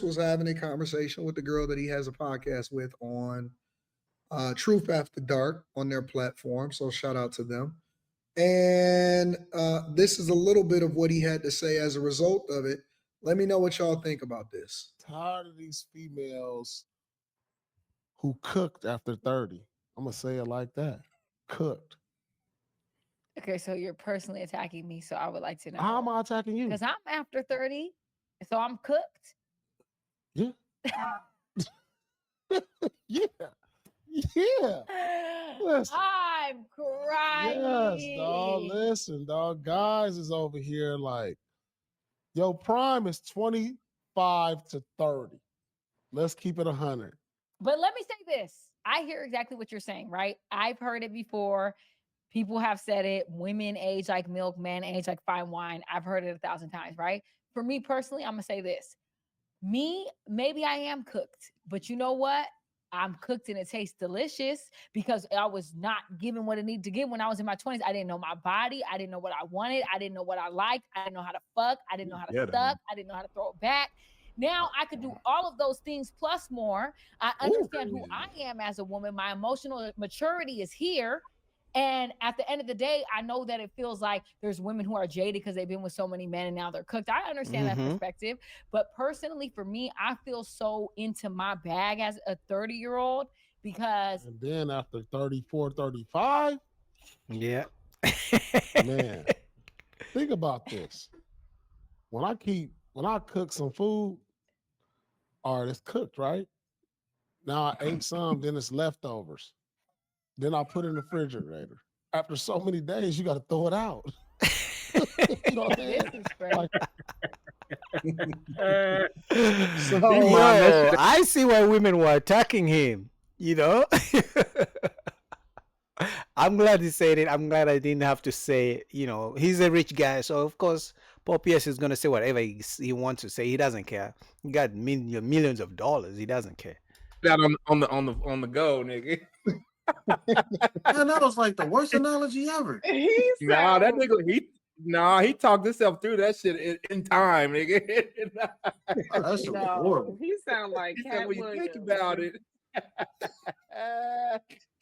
was having a conversation with the girl that he has a podcast with on Truth After Dark on their platform. So shout out to them. And this is a little bit of what he had to say as a result of it. Let me know what y'all think about this. Tired of these females who cooked after 30. I'm gonna say it like that. Cooked. Okay, so you're personally attacking me, so I would like to How am know I attacking you? because I'm after 30, so I'm cooked. Yeah. Yeah. Yeah. Listen. I'm Yes, dog. crying. Listen, dog. Guys is over here like, yo, prime is 25 to 30. Let's keep it 100. But let me say this. I hear exactly what you're saying, right? I've heard it before. People have said it. Women age like milk, men age like fine wine. I've heard it 1,000 times, right? For me personally, I'm gonna say this. Me, maybe I am cooked, but you know what? I'm cooked and it tastes delicious because I was not given what I needed to give when I was in my 20s. I didn't know my body. I didn't know what I wanted. I didn't know what I liked. I didn't know how to fuck. I didn't know how to suck. I didn't know how to throw it back. Now I could do all of those things plus more. I understand who I am as a woman. My emotional maturity is here. And at the end of the day, I know that it feels like there's women who are jaded because they've been with so many men and now they're cooked. I understand that perspective. But personally, for me, I feel so into my bag as a 30-year-old because. And then after 34, 35, Yeah. man, think about this. When I cook some food, all right, it's cooked, right? Now I ate some, then it's leftovers. Then I put it in the refrigerator. After so many days, you got to throw it out. You know what I'm saying? Like, So, Yo, I see why women were attacking him. You know, I'm glad he said it. I'm glad I didn't have to say it. You know, he's a rich guy, so of course, Paul Pierce is gonna say whatever he wants to say. He doesn't care. He got millions of dollars. He doesn't care. That on the go, nigga. Man, that was like the worst analogy ever. Nah, that nigga, he talked himself through that shit in time, nigga. That shit was horrible. He sound like He said, Cat when you Williams. think about it.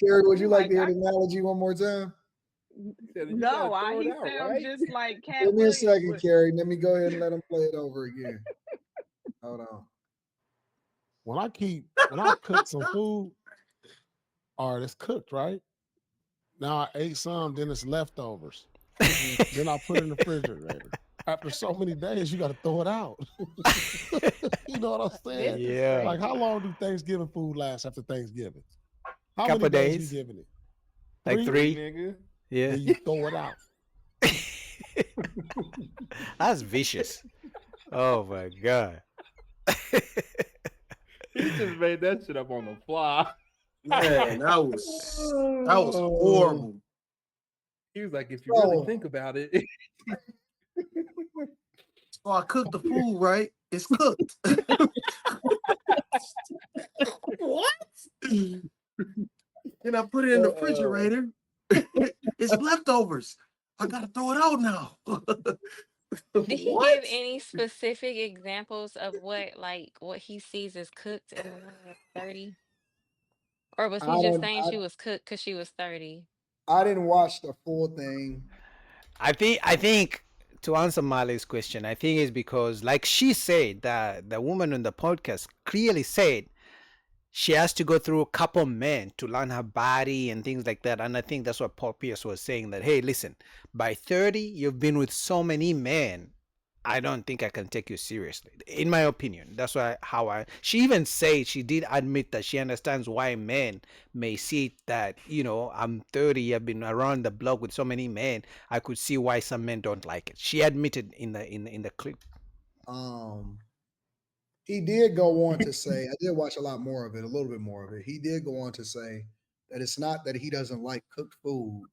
Carrie, would you like to hear the analogy one more time? No, he sounds just like Cat Give me a Williams. second, Carrie. Let me go ahead and let him play it over again. Hold on. when I cook some food, all right, it's cooked, right? Now I ate some, then it's leftovers. Then I put it in the refrigerator. After so many days, you got to throw it out. You know what I'm saying? Yeah. Like, how long do Thanksgiving food last after Thanksgiving? How Couple many days days. you giving it? Like 3. Nigga. Yeah. Then you throw it out. That's vicious. Oh my god. He just made that shit up on the fly. Man, that was horrible. He was like, if you really think about it. So I cooked the food, right? It's cooked. What? Then I put it in the refrigerator. It's leftovers. I gotta throw it out now. Did he What? give any specific examples of what he sees as cooked in a woman of 30? Or was he just saying she was cooked because she was 30? I didn't watch the full thing. I think to answer Marley's question, I think it's because, like she said, that the woman on the podcast clearly said she has to go through a couple men to learn her body and things like that. And I think that's what Paul Pierce was saying, that, hey, listen, by 30, you've been with so many men. I don't think I can take you seriously, in my opinion. That's she even said, she did admit that she understands why men may see that, I'm 30, I've been around the block with so many men. I could see why some men don't like it. She admitted in the clip. He did go on to say, I did watch a lot more of it, a little bit more of it. He did go on to say that it's not that he doesn't like cooked food.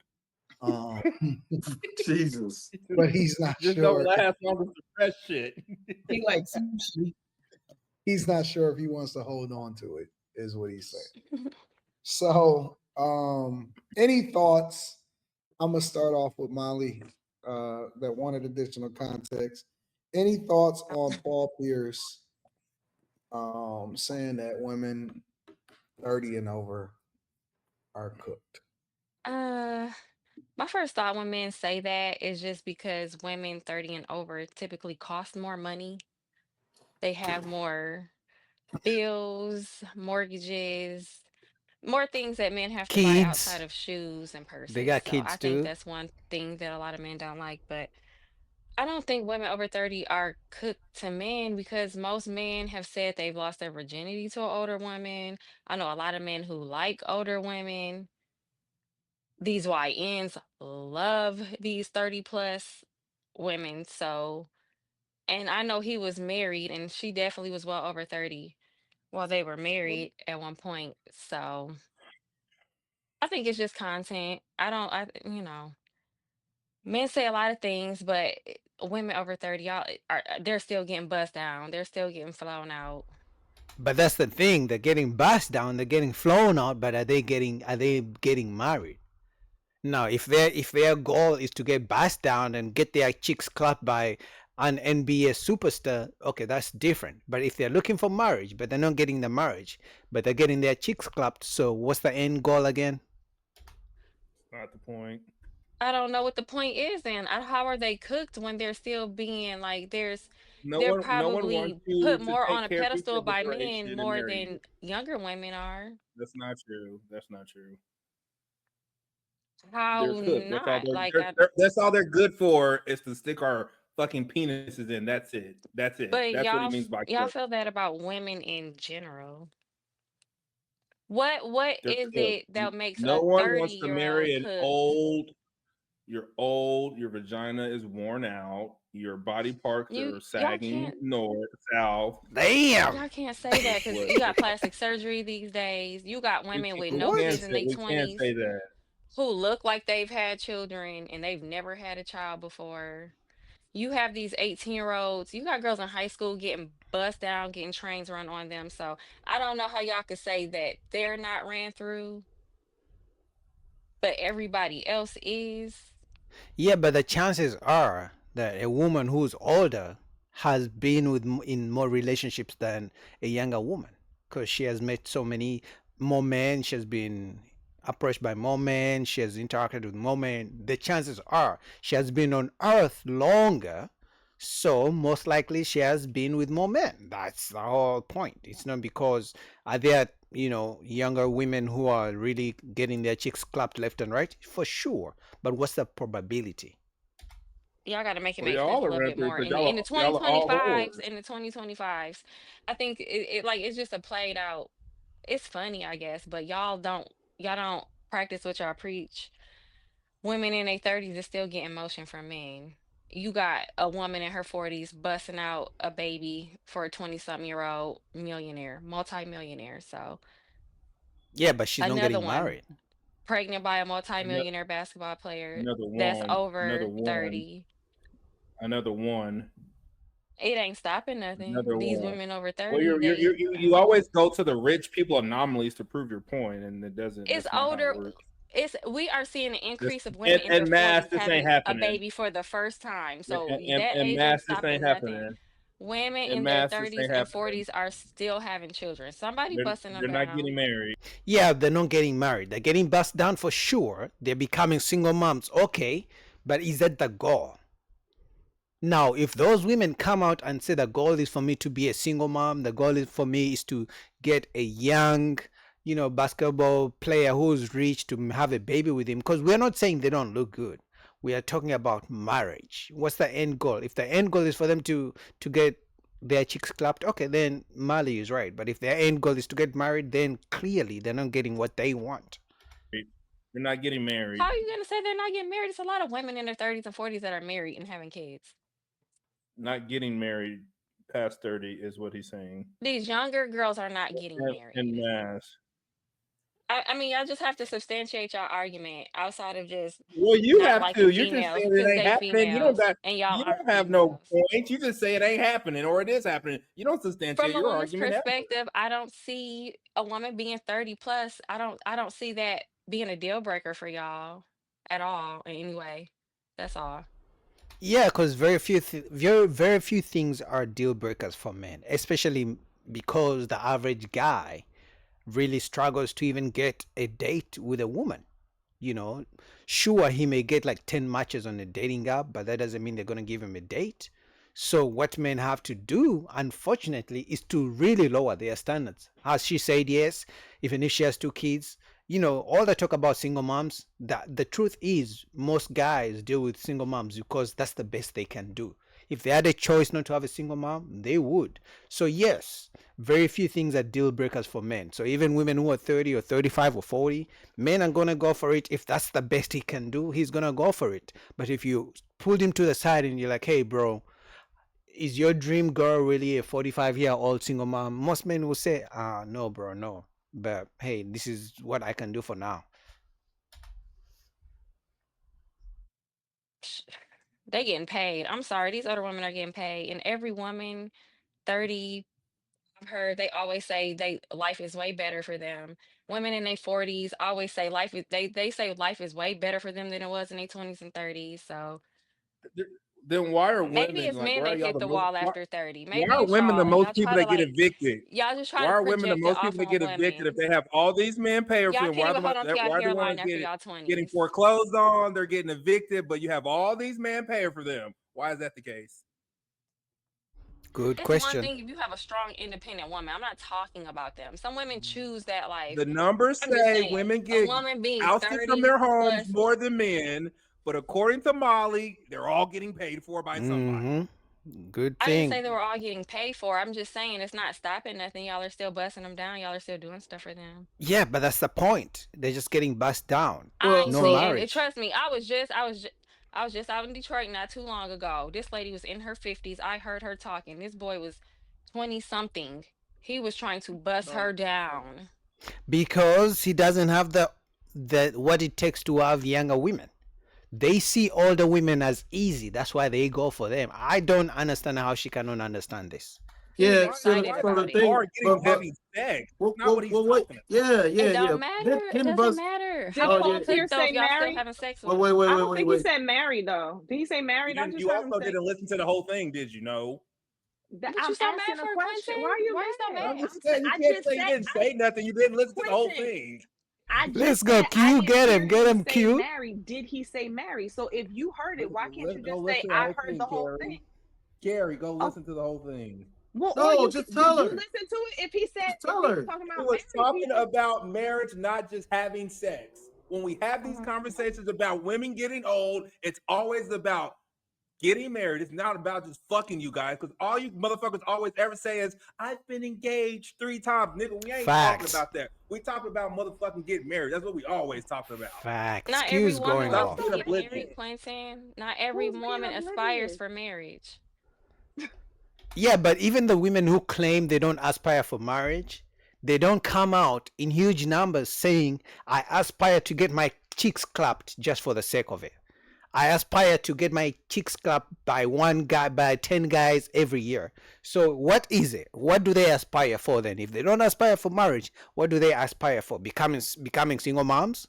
Jesus. But he's not Just sure. don't last long as the fresh shit. He likes sushi. He's not sure if he wants to hold on to it, is what he's saying. So, any thoughts? I'm gonna start off with Molly, that wanted additional context. Any thoughts on Paul Pierce saying that women 30 and over are cooked. My first thought when men say that is just because women 30 and over typically cost more money. They have more bills, mortgages, more things that men have to buy outside Kids, of shoes and they purses. got So kids I think too. that's one thing that a lot of men don't like. But I don't think women over 30 are cooked to men because most men have said they've lost their virginity to an older woman. I know a lot of men who like older women. These YNs love these 30 plus women. So, and I know he was married and she definitely was well over 30 while they were married at one point. So I think it's just content. Men say a lot of things, but women over 30, y'all they're still getting bussed down. They're still getting flown out. But that's the thing. They're getting bust down. They're getting flown out. But are they getting married? No. If their goal is to get bust down and get their chicks clapped by an NBA superstar, okay, that's different. But if they're looking for marriage, but they're not getting the marriage, but they're getting their chicks clapped, so what's the end goal again? Not the point. I don't know what the point is then. How are they cooked when they're still being like they're No one wants probably you put to more on take a care of pedestal people by before they men shoot and more marry you. than younger women are. That's not true. That's not true. They're How cooked. That's all not? they're, Like they're, I they're that's all they're good for is to stick our fucking penises in. That's it. That's it. but That's what he means by y'all cooked. feel that about women in general. What They're is cooked. it that makes No a one wants to 30-year-old marry an cooked? old. You're old. Your vagina is worn out. Your body parts You are y'all sagging can't north, south. Damn. y'all can't say that because What? you got plastic surgery these days. You got women with We no can't kids What? in say their we can't 20s say that. who look like they've had children and they've never had a child before. You have these 18-year-olds, you got girls in high school getting bust down, getting trains run on them. So I don't know how y'all could say that they're not ran through, but everybody else is. Yeah, but the chances are that a woman who's older has been in more relationships than a younger woman because she has met so many more men. She has been approached by more men. She has interacted with more men. The chances are she has been on Earth longer, so most likely she has been with more men. That's the whole point. It's not because are there younger women who are really getting their chicks clapped left and right, for sure, but what's the probability? Y'all got to make it Well, make sense y'all a are little ran bit through more. because In the y'all are all 2025s, whores. in the 2025s, I think it like it's just a played out. It's funny, I guess, but y'all don't practice what y'all preach. Women in their 30s is still getting motion from men. You got a woman in her 40s busting out a baby for a 20-something-year-old millionaire, multi-millionaire. So Yeah, but she's not another getting one married. pregnant by a Ano- multi-millionaire basketball player Another that's one. Another over one. 30. Another one. It ain't stopping nothing. Another These one. women over Well, 30, they you always go to the rich people anomalies to prove your point, and it doesn't. it's That's not how it older. works. We are seeing an This increase of and, women in their and mass, 40s this ain't having a happening. baby for the first time. And, So and, that and age ain't mass, this ain't stopping nothing. happening. Women And in their mass, this 30s ain't and happening. 40s are still having children. Somebody busting them They're not getting down. married. Yeah, they're not getting married. They're getting bust down for sure. They're becoming single moms. Okay, but is that the goal? Now, if those women come out and say the goal is for me to be a single mom, the goal is for me is to get a young, basketball player who's rich to have a baby with him, because we're not saying they don't look good. We are talking about marriage. What's the end goal? If the end goal is for them to get their chicks clapped, okay, then Mali is right. But if their end goal is to get married, then clearly they're not getting what they want. They're not getting How married. are you gonna say they're not getting married? It's a lot of women in their 30s and 40s that are married and having kids. Not getting married past 30 is what he's saying. These younger girls are not getting And married. mass. I mean, y'all just have to substantiate y'all argument outside of just Well, you not have to. liking You're just females saying it because ain't they happening. You don't females got. and y'all You aren't don't have no females. point. You just say it ain't happening or it is happening. You don't From substantiate a your woman's argument ever. perspective, I don't see a woman being 30 plus. I don't see that being a deal breaker for y'all at all in any way. That's all. Yeah, because very few things are deal breakers for men, especially because the average guy really struggles to even get a date with a woman. You know, sure, he may get like 10 matches on a dating app, but that doesn't mean they're going to give him a date. So, what men have to do, unfortunately, is to really lower their standards. As she said, yes, even if she has 2 kids, you know, all the talk about single moms, that the truth is most guys deal with single moms because that's the best they can do. If they had a choice not to have a single mom, they would. So, yes, very few things are deal breakers for men. So, even women who are 30 or 35 or 40, men are going to go for it. If that's the best he can do, he's going to go for it. But if you pulled him to the side and you're like, hey, bro, is your dream girl really a 45-year-old single mom? Most men will say, no, bro, no. But hey, this is what I can do for now. They getting paid. I'm sorry, these other women are getting paid, and every woman 30, I've heard they always say life is way better for them. Women in their 40s always say they say life is way better for them than it was in their 20s and 30s. So Then why are maybe women it's like? men Why are that y'all hit the the most? wall after 30. Why Maybe are it's women the y'all, and most y'all try people to that get like evicted? y'all just try Why to are women the project it most off people that on get evicted if women. they have all these men paying for Y'all them? can't even hold on to y'all Why are the hairline ones after y'all getting 20s. foreclosed on? They're getting evicted, but you have all these men paying for them. Why is that the case? Good It's one question. thing if you have a strong, independent woman. I'm not talking about them. Some women choose that life. The numbers I'm just say saying, women a get woman being ousted from 30 their homes plus. more than men, but according to Molly, they're all getting paid for by somebody. Good I didn't say thing. they were all getting paid for. I'm just saying it's not stopping nothing. Y'all are still busting them down. Y'all are still doing stuff for them. Yeah, but that's the point. They're just getting bust down. I Well, ain't No so seeing it. marriage. Trust me. I was just out in Detroit not too long ago. This lady was in her 50s. I heard her talking. This boy was 20 something. He was trying to bust her down. Because he doesn't have the what it takes to have younger women. They see older women as easy. That's why they go for them. I don't understand how she cannot understand this. He was yeah, so excited the, so the about People it. thing, are getting but having sex. well, Not what he's wait, talking about. It yeah. don't matter. It Didn't doesn't Buzz? matter. Did How Oh is yeah. it cooked Paul though say if y'all still married? having sex with Wait, him? I don't think he wait. said married though. Did he say married? I just You heard him also say didn't listen to the whole thing, did you? No. that. What you I'm so mad asking a for, question. Why Quentin? are you Why you so mad? I'm mad? just saying you I can't just say you said didn't say nothing. You didn't listen to the whole Quentin. thing. I Let's just go, said I Q. didn't Get hear him. Get him him, say Q. married. Did he say married? So if you heard it, why can't you Go just say listen to the I whole heard thing, the whole thing? Carrie. Carrie, go Oh, listen to the whole thing. well, or No, you just did tell you her. listen to it? If he said Just if tell he was her. talking He about was married talking people, about marriage, not just having sex. When we have these conversations about women getting old, it's always about getting married. It's not about just fucking you guys, because all you motherfuckers always ever say is, I've been engaged 3 times. Nigga, we ain't talking Facts. about that. We talking about motherfucking getting married. That's what we always talking about. Facts. Not every Q's woman going wants Stop to off. being get oblivious. married, Quentin. Not every who's being woman aspires oblivious? for marriage. Yeah, but even the women who claim they don't aspire for marriage, they don't come out in huge numbers saying, I aspire to get my cheeks clapped just for the sake of it. I aspire to get my cheeks clapped by one guy, by 10 guys every year. So what is it? What do they aspire for then? If they don't aspire for marriage, what do they aspire for? Becoming single moms?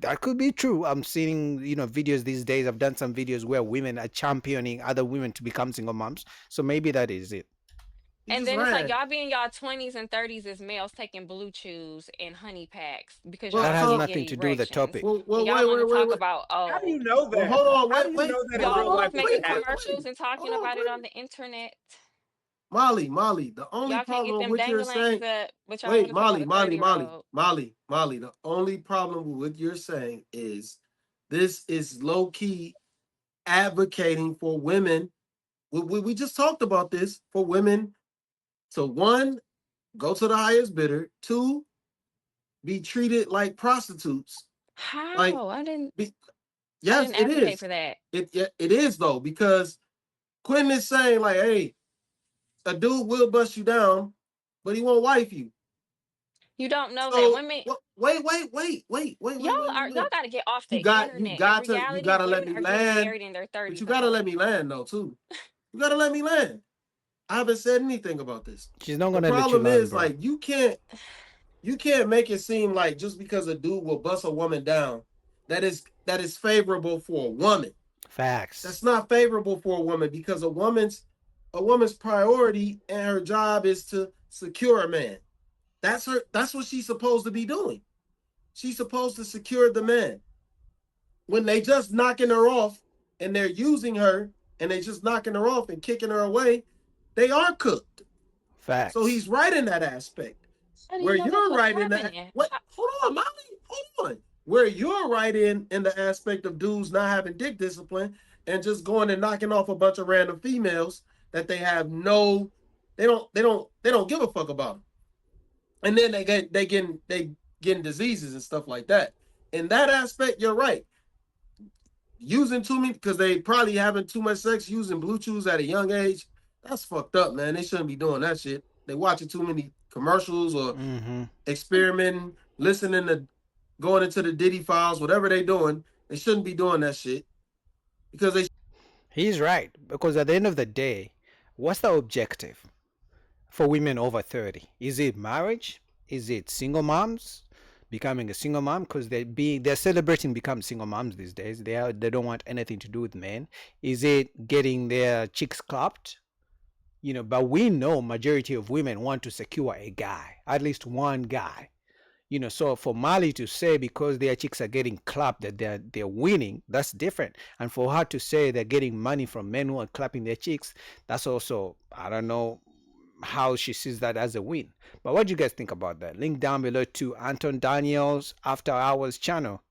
That could be true. I'm seeing, videos these days. I've done some videos where women are championing other women to become single moms. So maybe that is it. You And just then it's like ran. y'all be in y'all 20s and 30s as males taking blue chews and honey packs because Well, y'all That has can't so get nothing to do with the erections. topic. And y'all want to talk about, How do oh, you know well, that? hold on, How do you wait, know that in hold real y'all on, life was that making could wait, happen? commercials and hold talking on, about it on the internet. Molly. The only Y'all can't get problem them with your dangalangs saying, up, but y'all want wait, to talk about a 30-year-old. Molly. The only problem with you're saying is this is low key advocating for women. We just talked about this for women to one, go to the highest bidder, two, be treated like prostitutes. Like, How? be, I yes, didn't it advocate is. for that. It is though, because Quentin is saying like, hey, a dude will bust you down, but he won't wife you. You don't know that So women, y'all wait. got to get off the You internet. In reality, gotta let women me are getting land, married in their but 30s you and gotta let 40s. me land though too. You gotta let me land. I haven't said anything about this. She's not The gonna let you problem learn, is bro. like you can't make it seem like just because a dude will bust a woman down, that is favorable for a woman. Facts. That's not favorable for a woman because a woman's a woman's priority and her job is to secure a man. That's what she's supposed to be doing. She's supposed to secure the man. When they just knocking her off and they're using her and they just knocking her off and kicking her away, they are cooked. Facts. So he's right in that aspect. Where you're right in that. What? Hold on, Molly. Hold on. Where you're right in the aspect of dudes not having dick discipline and just going and knocking off a bunch of random females that they have no, they don't give a fuck about them. And then they getting diseases and stuff like that. In that aspect, you're right. Using too many because they probably having too much sex, using Bluetooths at a young age. That's fucked up, man. They shouldn't be doing that shit. They watching too many commercials or experimenting, listening to, going into the Diddy files, whatever they doing. They shouldn't be doing that shit because they. He's right, because at the end of the day, what's the objective for women over 30? Is it marriage? Is it single moms? Becoming a single mom, because they're celebrating becoming single moms these days. They don't want anything to do with men. Is it getting their chicks clapped? But we know majority of women want to secure a guy, at least one guy. So for Mali to say because their chicks are getting clapped that they're winning, that's different. And for her to say they're getting money from men who are clapping their chicks, that's also, I don't know how she sees that as a win. But what do you guys think about that? Link down below to Anton Daniels After Hours channel.